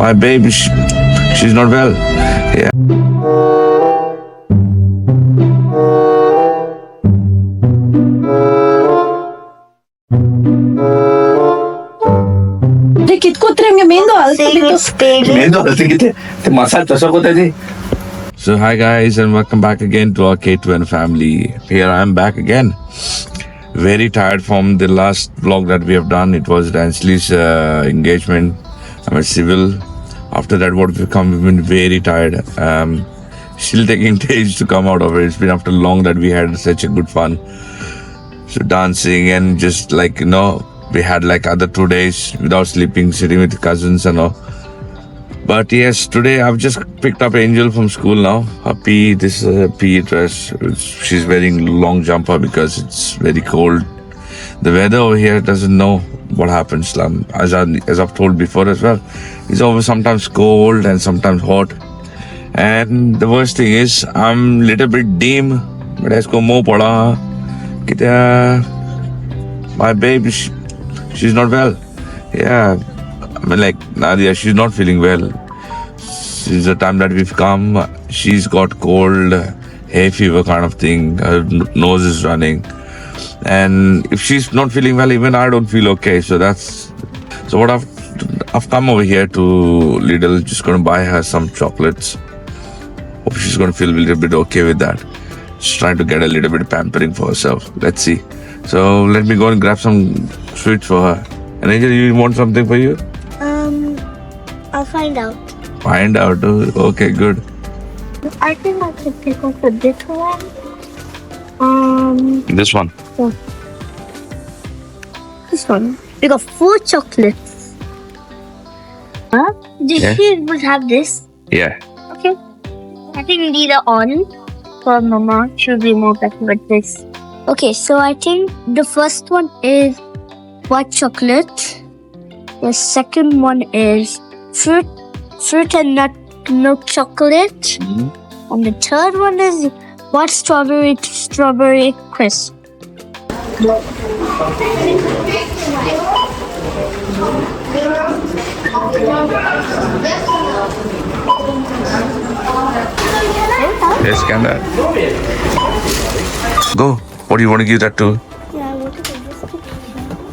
My baby, she's not well. Yeah. अरे कितको उतरेंगे मेन दो So hi guys and welcome back again to our K2N family. Here I am back again. Very tired from the last vlog that we have done. It was Ransley's engagement. I'm a civil. After that, what we've been very tired. Still taking days to come out of it. It's been after long that we had such a good fun. So dancing and just like, we had like other 2 days without sleeping, sitting with cousins and all. But yes, today I've just picked up Angel from school now. Her PE dress. She's wearing long jumper because it's very cold. The weather over here doesn't know what happens. As I've told before as well, it's always sometimes cold and sometimes hot. And the worst thing is, I'm a little bit dim. But I go more pada. My baby, she's not well. Yeah. I mean, like Nadia, she's not feeling well. Since the time that we've come, she's got cold, hay fever kind of thing. Her nose is running. And if she's not feeling well, even I don't feel okay. So what I've come over here to Lidl, just going to buy her some chocolates. Hope she's going to feel a little bit okay with that. Just trying to get a little bit of pampering for herself. Let's see. So let me go and grab some sweets for her. And Angel, you want something for you? I'll find out. Find out. Okay, good. I think I should pick up a little one. This one. Yeah. This one. We got 4 chocolates. Huh? She would have this. Yeah. Okay. I think these are on. For Mama, she'll be more better with this. Okay, so I think the first one is white chocolate. The second one is fruit and nut milk chocolate. Mm-hmm. And the third one is white strawberry crisp. Yes, scan that. Go. What do you want to give that to? Yeah, I want to give this to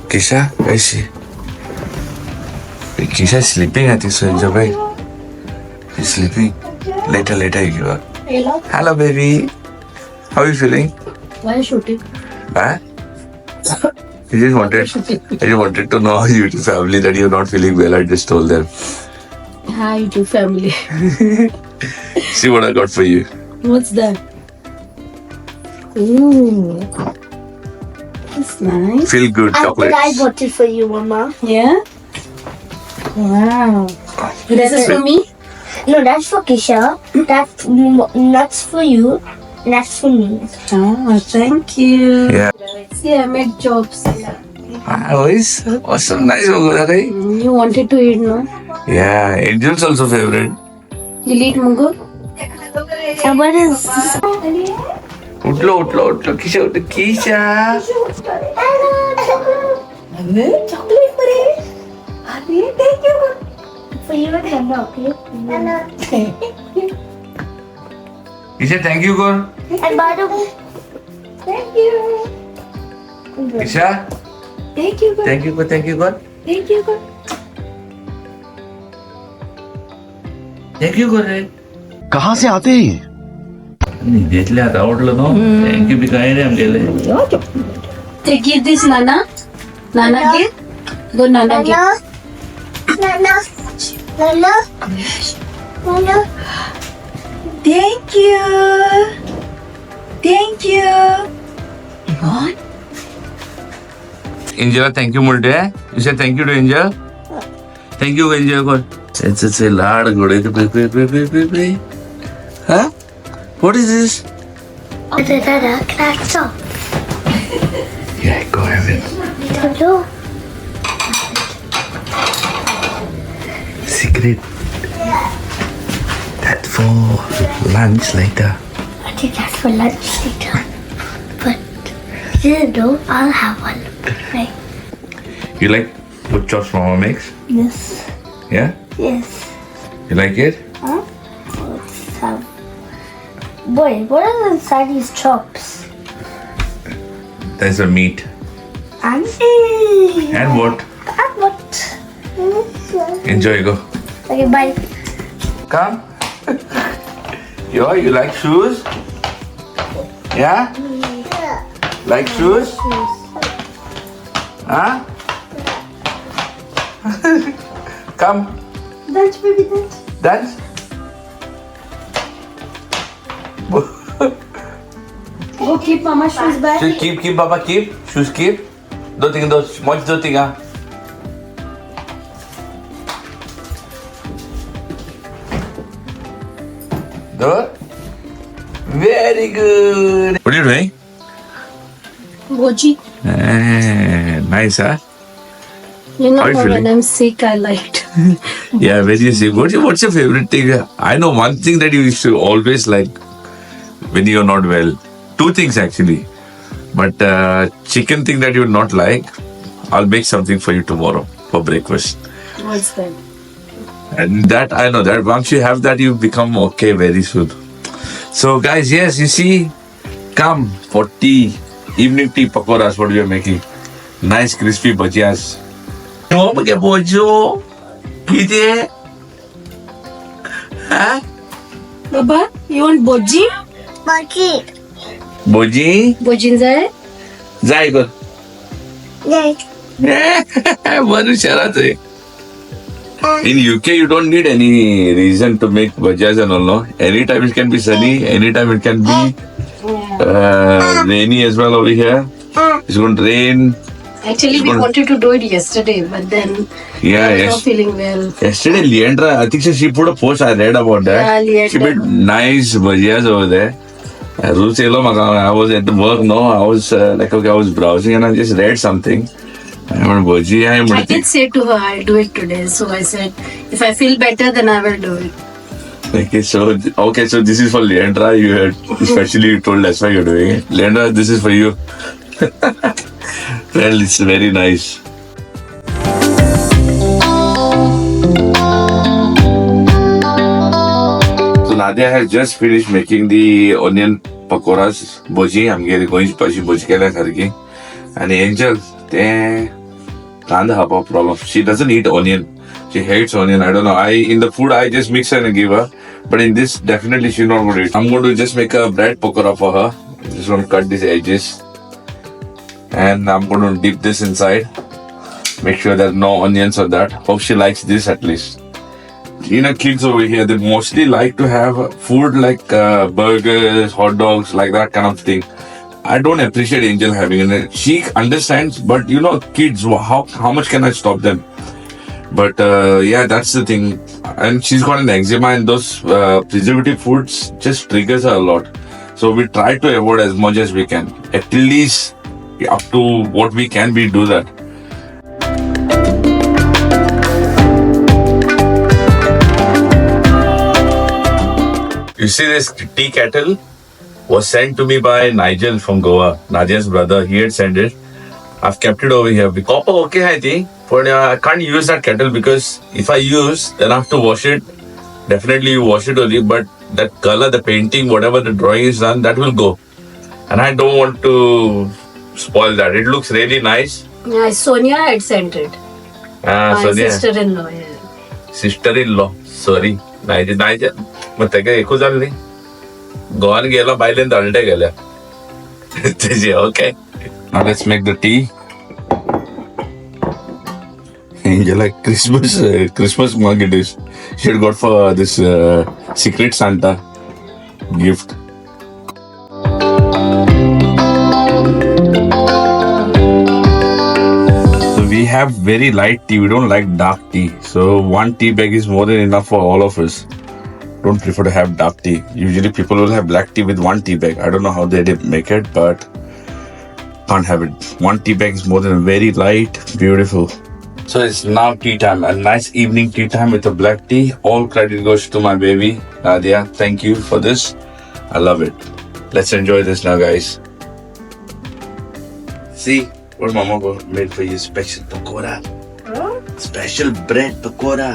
Kisha? Where is she? Kisha is sleeping, I think so. Enjoy. She's sleeping. Later you give her. Hello, baby. How are you feeling? Why are you shooting? Huh? I just wanted to know how you do family that you're not feeling well. I just told them. Hi to family. See what I got for you. What's that? Ooh. That's nice. Feel good chocolates. I got it for you, Mama. Yeah? Wow. This is for me? No, that's for Kisha. That's for you. And that's for me. Oh, thank you. Yeah. See, I made jobs. Always awesome. Nice. You wanted to eat, no? Yeah. Angel's also favorite. You'll eat mungo? And what is Utlo. Kisha. Chocolate for it. Thank you. for you and Hannah, okay? Kisha, thank you, Gaur. And by the way, thank you. Kisha, Thank you, Gaur. thank you, Gaur. Thank you, Gaur. Thank you, Gaur. कहाँ से आते हैं ये? घेतले आता आवडलं ना thank you B काय नाही आमगेले They give this Nana. Nana give. Go Nana give. Nana. Nana. Nana. Thank you. Thank you. What? Angela, thank you मुर्डे you say thank you to Angel thank you Angel Gaur it's a लाड गोड़े पे huh what is this That's all. yeah go have it Don't know. secret that for lunch later I think that's for lunch later. But you know, I'll have one. Right? you like what chops mama makes Yes. yeah Yes. You like it? Boy, what are inside these chops? There's a meat. And what? And what? Enjoy, go. Okay, bye. Come. Yo, you like shoes? Yeah? Like shoes? Huh? Come. Dance, baby, dance. Dance. Go keep mama shoes back. Shoes keep, Papa, keep. Shoes keep. Do much do tinga. Do. Very good. What are you doing? Boji. Nice, huh? You know How you when feeling? I'm sick, I liked. Yeah, very sick. What's your favorite thing? I know one thing that you used to always like when you're not well. Two things actually. But chicken thing that you would not like, I'll make something for you tomorrow for breakfast. What's that? And that, I know that once you have that, you become okay very soon. So guys, yes, you see, come for tea. Evening tea pakoras, what we are making. Nice crispy bhajias. Oh, my bojo. Kide? Huh? Baba, you want boji? Monkey. Boji? Bojin zai? Zai go. Yay. Baru sharat hai. In UK, you don't need any reason to make bhajias and all, no? Anytime it can be sunny, anytime it can be rainy as well over here. It's going to rain. Actually, we wanted to do it yesterday, but then Yeah, I'm not yes. feeling well. Yesterday, Leandra, I think so she put a post, I read about that. Yeah, She Leandra. made nice bhajias over there. I was at the work, no? I was like, okay, I was browsing and I just read something. I went, bhaji, I did say to her, I'll do it today. So I said, if I feel better, then I will do it. Okay, so this is for Leandra. You had especially told that's why you're doing it. Leandra, this is for you. Well, it's very nice. So Nadia has just finished making the onion pakoras, boji. I'm going to boji kela karke. And Angel, kanda haba problem. She doesn't eat onion. She hates onion. I don't know. In the food I just mix and give her. But in this, definitely she's not going to eat. I'm going to just make a bread pakora for her. I'm just going to cut these edges. And I'm going to dip this inside. Make sure there's no onions on that. Hope she likes this at least. You know, kids over here, they mostly like to have food like burgers, hot dogs, like that kind of thing. I don't appreciate Angel having it. She understands, but you know, kids, how much can I stop them? But yeah, that's the thing. And she's got an eczema, and those preservative foods just triggers her a lot. So we try to avoid as much as we can. At least up to what we can, we do that. You see, this tea kettle was sent to me by Nigel from Goa, Nadia's brother. He had sent it. I've kept it over here. The copper okay, I think. But I can't use that kettle because if I use, then I have to wash it. Definitely you wash it only, but that color, the painting, whatever the drawing is done, that will go. And I don't want to spoil that. It looks really nice. Yeah, Sonia had sent it. Ah, My Sonia. sister-in-law. Yeah. Sister-in-law. Sorry. Nigel. ಮತ್ತೆ एकूच जालें न्ही गोवान गेलो बायलेन धाडले गेल्या तेजे okay. Now let's make the tea. Angel like Christmas mug it is. She had got for this Secret Santa gift. So we have very light tea. We don't like dark tea. So one tea bag is more than enough for all of us. Don't prefer to have dark tea. Usually people will have black tea with one tea bag. I don't know how they did make it, but can't have it. One tea bag is more than very light, beautiful. So it's now tea time, a nice evening tea time with a black tea. All credit goes to my baby, Nadia. Thank you for this. I love it. Let's enjoy this now, guys. See what Mama made for you, special pakora. Special bread pakora.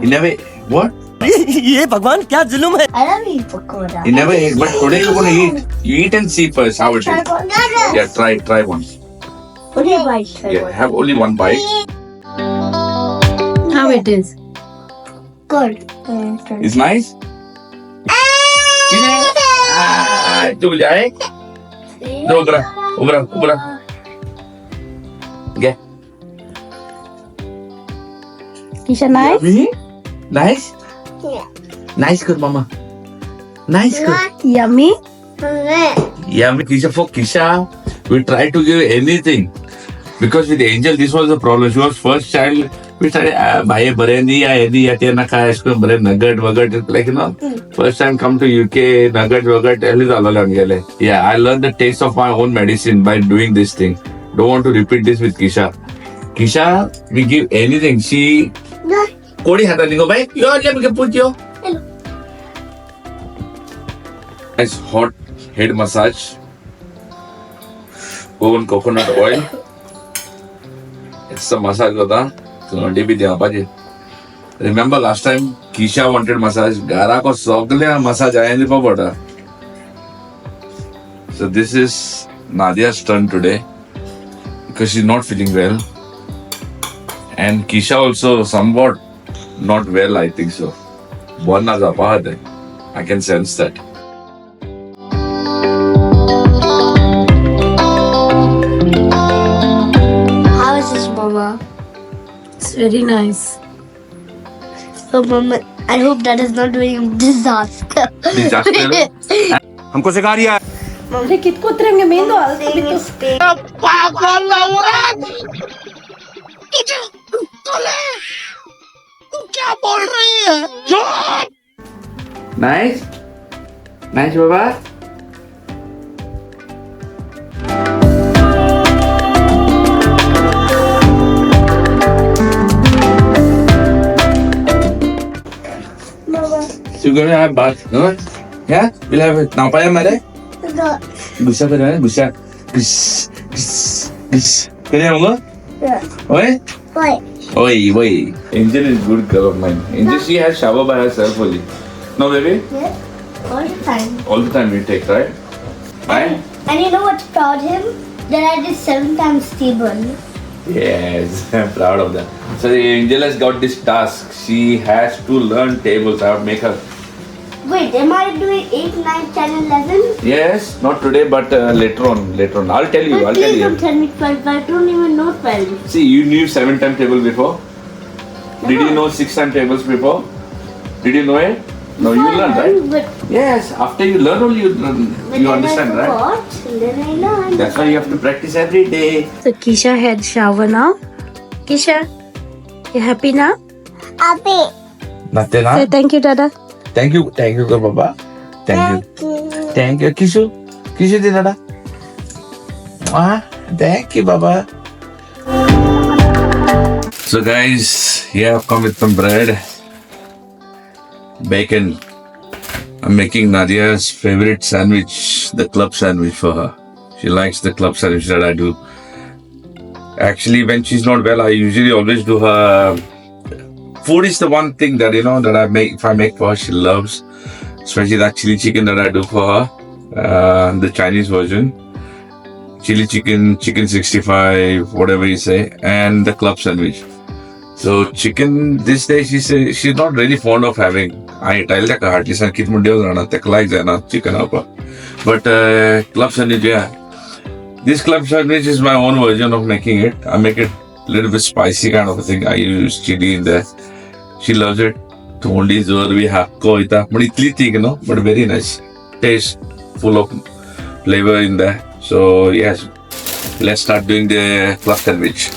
You never what? ये भगवान क्या जुल्म है? I love you, pakoda. You never ate, but today you're gonna eat. You eat and see first how it is. Yeah, try one. Only bite. Yeah, have only one bite. How it is? Good. It's nice. तू जाए तो उबरा get Kisha, nice? nice nice good mama nice good Yummy? yeah Kisha for Kisha we try to give anything because with Angel this was the problem. She was first child. We tried buy biryani या any या तेरा ना खाया इसको बड़े nugget वगैरह like you know first time come to UK nugget वगैरह पहले तो अलग गए. Yeah, I learned the taste of my own medicine by doing this thing. Don't want to repeat this with Kisha. Kisha, we give anything. She कोड़ी हाथा नहीं को भाई यो ले मुझे पूछियो. Nice hot head massage. Own coconut oil. It's a massage होता. So maybe they are budget. Remember last time Kisha wanted massage. Gara ko sogle massage आया नहीं पड़ा. So this is Nadia's turn today because she's not feeling well, and Kisha also somewhat not well. I think so. Borna zapahad hai. I can sense that. How is this, Mama? It's very nice. So, Mama, I hope that is not doing a disaster. Disaster? हमको सिखा रही है Mami, kitko trenge mendo Thing is pain. Nice, nice, Baba. So you're gonna have bath, no? Yeah, we'll have it. Now, paya mare. Gusa kar raha hai, gusa. Gusa. Kare hoga? Yeah. Oi? Wait. Oi. Angel is good girl of mine. Angel, she has shower by herself only. No, baby? Yes. All the time. All the time we take, right? Right? And you know what's proud him? That I did 7 times table. Yes, I'm proud of that. So Angel has got this task. She has to learn tables. I have to make her. Wait, am I doing 8, 9, 10, 11? Yes, not today, but later on. I'll tell you. But I'll tell please don't you. tell me 12. I don't even know 12. See, you knew 7-time table before. Did you know 6-time tables before? Did you know it? No, you learned, right? But Yes. After you learn, only you then understand, I right? forgot, and then I learned. That's why you have to practice every day. So Kisha had shower now. Kisha, you happy now? Abby. Nothing, Say thank you, Dada. Thank you, Baba. Thank you, Kishu, Dada. Thank you, Baba. So, guys, here I've come with some bread, bacon. I'm making Nadia's favorite sandwich, the club sandwich for her. She likes the club sandwich that I do. Actually, when she's not well, I usually always do her. Food is the one thing that that I make. If I make for her, she loves, especially that chili chicken that I do for her, the Chinese version, chili chicken, chicken 65, whatever you say, and the club sandwich. So chicken this day, she says she's not really fond of having. I tell her hardly some kid likes chicken but club sandwich, yeah. This club sandwich is my own version of making it. I make it a little bit spicy kind of a thing. I use chili in there. She loves it. Thondi zor bhi hakko ita. But itli thick, but very nice. Taste, full of flavor in there. So yes, let's start doing the club sandwich.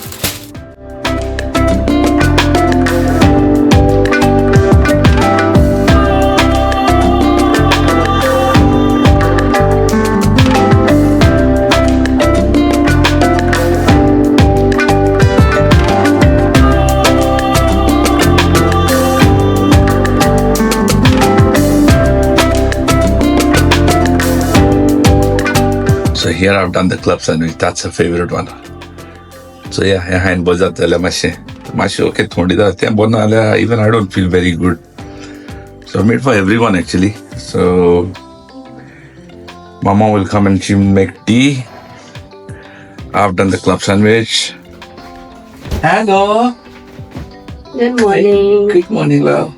So here I've done the club sandwich. That's her favorite one. So yeah, hand bozat mashi. मातशें okay थोडी जाता बंद जाल्यार even I don't feel very good. So I made for everyone actually. So Mama will come and she will make tea. I've done the club sandwich. Hello. Good morning. Good morning, love.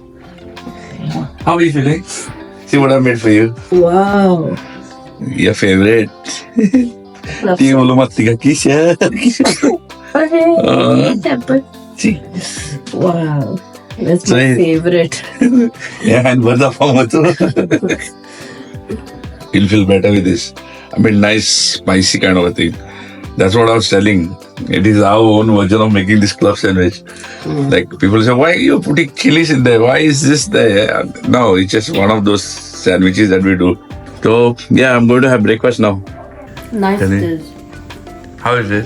How are you feeling? See what I made for you. Wow. Your favorite. Love Tea ulumatti ka kisha. See. Wow. That's my my favorite. Yeah, and what's the form also? You'll feel better with this. I mean, nice, spicy kind of a thing. That's what I was telling. It is our own version of making this club sandwich. Like people say, why are you putting chilies in there? Why is this there? No, it's just one of those sandwiches that we do. So yeah, I'm going to have breakfast now. Nice Tell me. dish. How is it?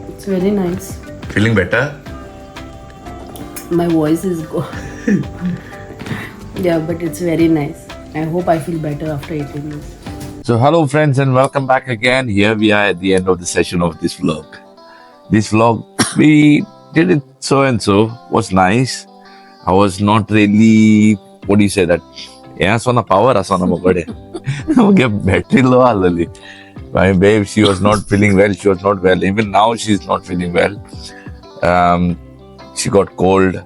It's very nice. Feeling better? My voice is gone. Yeah, but it's very nice. I hope I feel better after eating this. So hello friends and welcome back again. Here we are at the end of the session of this vlog. This vlog, we did it so and so, was nice. I was not really, what do you say that? Yeah, so na power asana mogade. Okay, battery low alali. My babe, she was not feeling well. She was not well. Even now, she's not feeling well. She got cold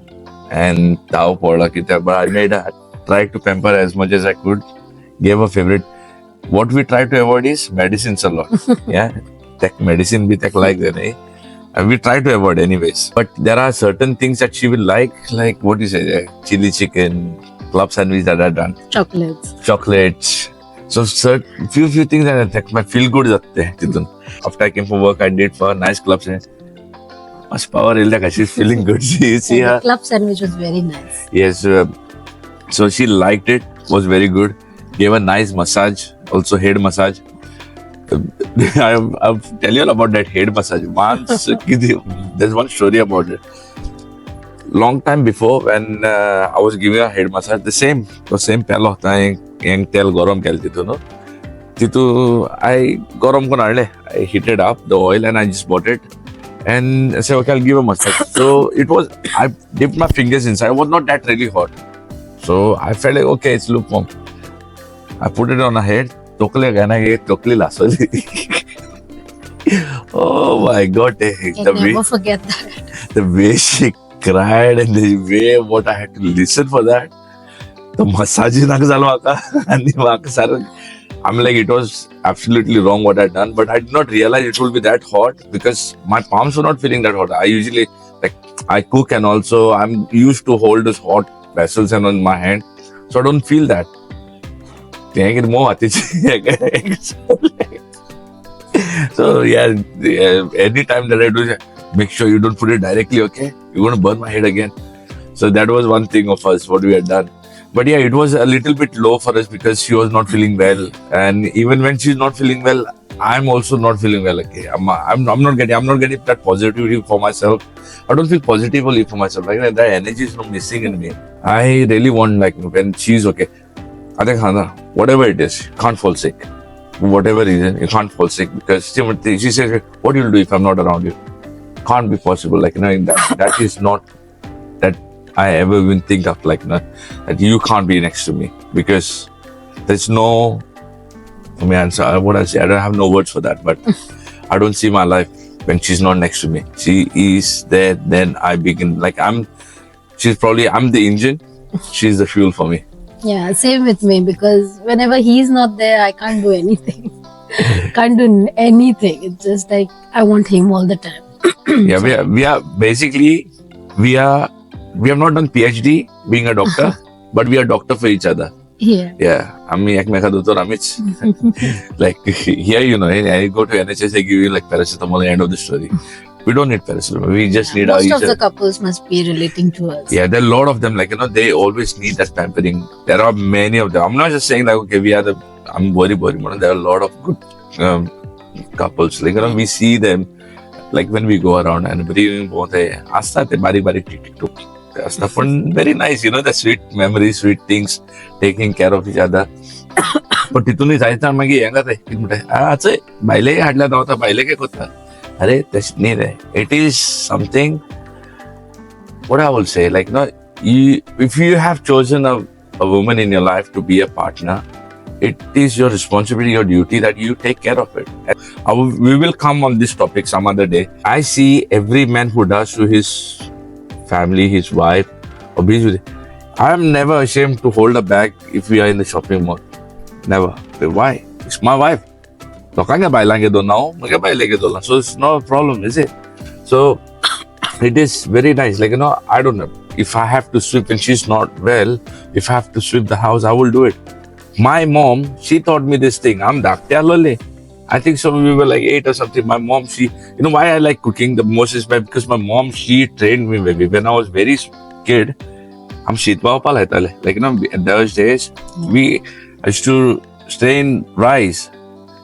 and tav poda kita. But I made her try to pamper as much as I could. Gave her favorite. What we try to avoid is medicines a lot. Yeah, tech medicine bhi tech like that, eh? And we try to avoid anyways. But there are certain things that she will like what do you say, chili chicken, club sandwich that I've done, chocolates. So few things that affect my feel good. After I came from work, I did for a nice club sandwich. Much power, she's feeling good. See her. The club sandwich was very nice. Yes, so she liked it. Was very good. Gave a nice massage, also head massage. I'll tell you all about that head massage. Once, there's one story about it. Long time before, when I was giving a head massage, the same pehla hota hai, yang tel garam kelti tu no. Titu I garam ko naale, I heated up the oil and I just bought it. And I said, okay, I'll give a massage. So it was, I dipped my fingers inside. It was not that really hot. So I felt like, okay, it's lukewarm. I put it on her head. Tokle gana ye tokli lasoli. Oh my God! I'll never forget that. The way she cried and the way what I had to listen for that. The massage I'm like, it was absolutely wrong what I'd done, but I did not realize it would be that hot because my palms were not feeling that hot. I usually I cook and also I'm used to hold this hot vessels and on my hand, so I don't feel that. So yeah, any time that I do, make sure you don't put it directly, okay? You're going to burn my head again. So that was one thing of us, what we had done. But yeah, it was a little bit low for us because she was not feeling well. And even when she's not feeling well, I'm also not feeling well. Okay, I'm not getting that positivity for myself. I don't feel positively for myself. Like that energy is not missing in me. I really want when she's okay. I think whatever it is, you can't fall sick. For whatever reason, you can't fall sick because she says, "What will you do if I'm not around you?" Can't be possible. That is not that I ever even think of. That you can't be next to me because there's no. I mean, what I say, I don't have no words for that. But I don't see my life when she's not next to me. She is there, then I begin. I'm the engine. She's the fuel for me. Yeah, same with me because whenever he's not there, I can't do anything. Can't do anything. It's just like I want him all the time. Yeah, we are basically we have not done PhD being a doctor, but we are doctor for each other. Yeah. Yeah, like here, I go to NHS, they give you paracetamol at the end of the story. We don't need paracetamol. We just need most of the couples must be relating to us. Yeah, there are a lot of them. They always need that pampering. There are many of them. I'm not just saying okay, we are I'm worried. There are a lot of good couples. We see them when we go around and very very nice. The sweet memories, sweet things, taking care of each other. But तिथून जायचं मागे येंगा ते आचे बायले हाडला नव्हता बायले काय करता अरे तस नाही रे. It is something what I will say, like, if you have chosen a woman in your life to be a partner, it is your responsibility, your duty that you take care of it. We will come on this topic some other day. I see every man who does to his family, his wife, or be with. I am never ashamed to hold a bag if we are in the shopping mall. Never. Why? It's my wife. लोकांगे बायलांगे दोन नाव मगे बायलेगे दोन so it's no problem, is it? So it is very nice, like, I don't know, if I have to sweep and she's not well, if I have to sweep the house, I will do it. My mom, she taught me this thing. I think so we were like 8 or something. My mom, why I like cooking the most is because my mom, she trained me baby when I was very kid. I'm like, in those days we used to strain rice.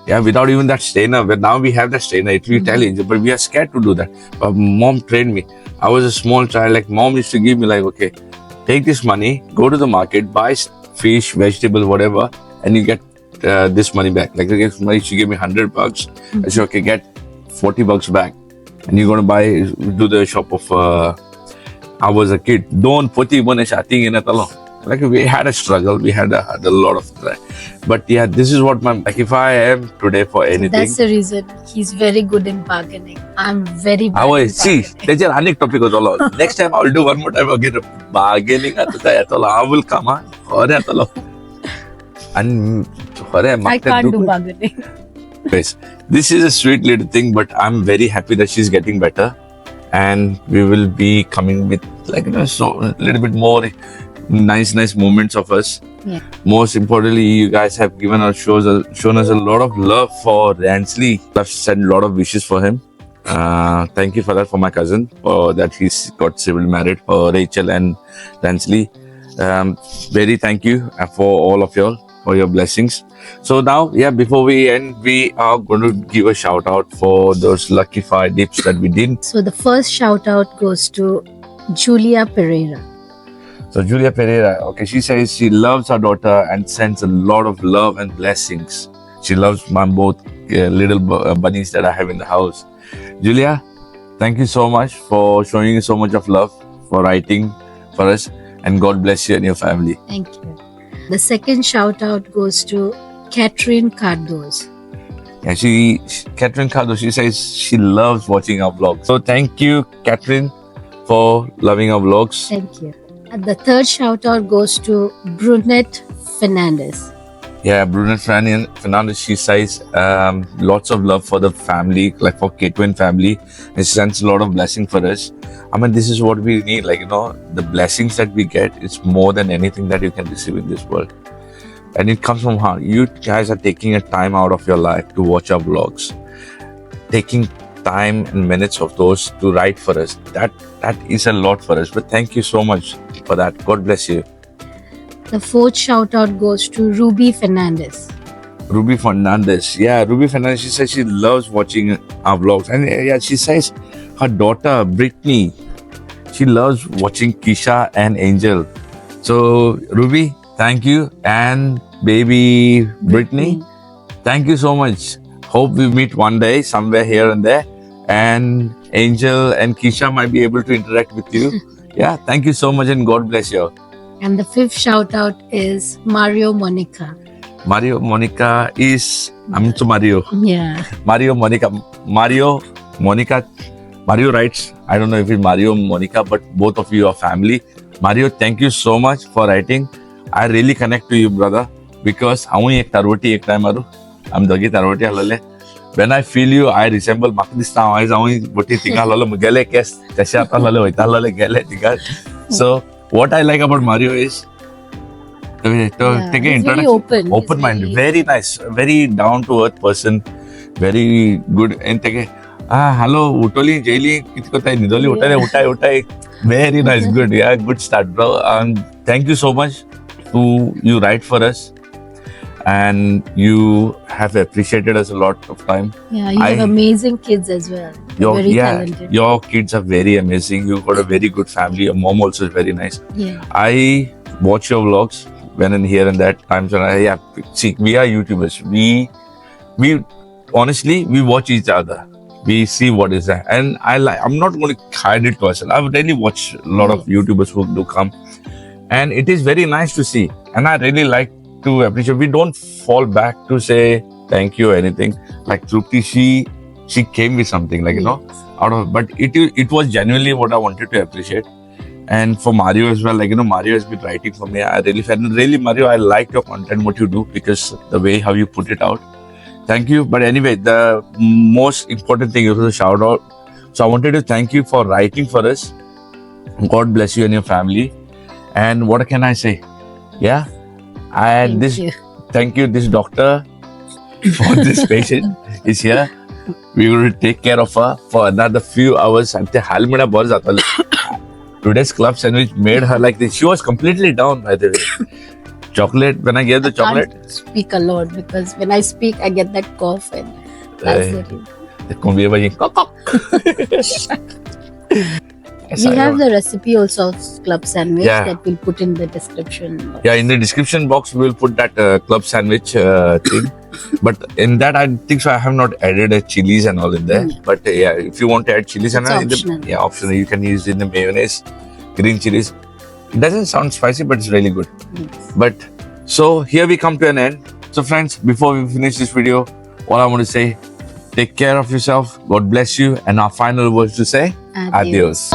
Yeah, without even that strainer. But now we have that strainer. It will tell you, but we are scared to do that. But mom trained me. I was a small child. Like, mom used to give me like, okay, take this money, go to the market, buy fish, vegetable, whatever, and you get this money back. Like, she gave me $100. I said, okay, get $40 back, and you're gonna do the shop of. I was a kid. Don't put even a thing in it alone. Like, we had a struggle, we had a lot of try. But yeah, this is what like, if I am today for anything. That's the reason he's very good in bargaining. I'm very bad. There's an unique topic as well. Next time I'll do one more time again. Bargaining I will come on. I can't do bargaining. Yes. This is a sweet little thing, but I'm very happy that she's getting better. And we will be coming with like, so a little bit more nice moments of us. Yeah. Most importantly, you guys have shown us a lot of love for Ransley. I've sent a lot of wishes for him. Thank you for that, for my cousin, for that he's got civil married, for Rachel and Ransley. Very thank you for all of y'all, for your blessings. So now, before we end, we are going to give a shout out for those lucky 5 dips that we did. So the first shout out goes to Julia Pereira. So Julia Pereira, okay, she says she loves her daughter and sends a lot of love and blessings. She loves my both little bunnies that I have in the house. Julia, thank you so much for showing so much of love, for writing for us, and God bless you and your family. Thank you. The second shout out goes to Catherine Cardos. Yeah, Catherine Cardos, she says she loves watching our vlogs. So thank you, Catherine, for loving our vlogs. Thank you. And the third shout out goes to Brunette Fernandez. Yeah, Brunette Fernandez, she says lots of love for the family, like for K2N family. And she sends a lot of blessing for us. I mean, this is what we need. Like, the blessings that we get is more than anything that you can receive in this world. And it comes from heart. You guys are taking a time out of your life to watch our vlogs. Taking time and minutes of those to write for us. That is a lot for us. But thank you so much for that. God bless you. The fourth shout out goes to Ruby Fernandez. Ruby Fernandez. Yeah, Ruby Fernandez, she says she loves watching our vlogs. And yeah, she says her daughter, Brittany, she loves watching Kisha and Angel. So, Ruby, thank you. And baby Brittany, thank you so much. Hope we meet one day somewhere here and there. And Angel and Kisha might be able to interact with you. Yeah, thank you so much and God bless you. And the fifth shout out is Mario Monica. Mario Monica is Mario. Yeah. Mario Monica. Mario writes, I don't know if it's Mario Monica, but both of you are family. Mario, thank you so much for writing. I really connect to you, brother, because I'm Dogi Taroti Halale. When I feel you, I resemble So what I like about Mario is He's very open-minded, very nice, very down-to-earth person, very good. And hello, utoli, jaili, nidoli, utai. Very nice, good, yeah, good start, bro. Thank you so much you write for us, and you have appreciated us a lot of time. Yeah, you have amazing kids as well. Very talented. Your kids are very amazing. You've got a very good family. Your mom also is very nice. Yeah. I watch your vlogs when and here and that times when see, we are YouTubers. We honestly, we watch each other. we see what is that. And I'm not going to hide it to ourselves. I've really watched a lot of YouTubers who do come, and it is very nice to see. And I really like to appreciate. We don't fall back to say thank you or anything. Like Trupti, she came with something, like, you know, out of, but it was genuinely what I wanted to appreciate. And for Mario as well, like, you know, Mario has been writing for me. I really, Mario, I like your content, what you do, because the way how you put it out. Thank you. But anyway, the most important thing is a shout out. So I wanted to thank you for writing for us. God bless you and your family. And what can I say? Yeah. And thank you, this doctor for this patient is here. We will take care of her for another few hours. Today's club sandwich made her like this. She was completely down, by the way. Chocolate, when I gave the chocolate. I can't speak a lot because when I speak, I get that cough and that's We have the recipe also of club sandwich that we'll put in the description box. Yeah, in the description box, we'll put that club sandwich thing. But in that, I think so. I have not added chilies and all in there. But yeah, if you want to add chilies and all, optional. You can use in the mayonnaise, green chilies. It doesn't sound spicy, but it's really good. Yes. But so here we come to an end. So friends, before we finish this video, all I want to say, take care of yourself. God bless you. And our final words to say, adios.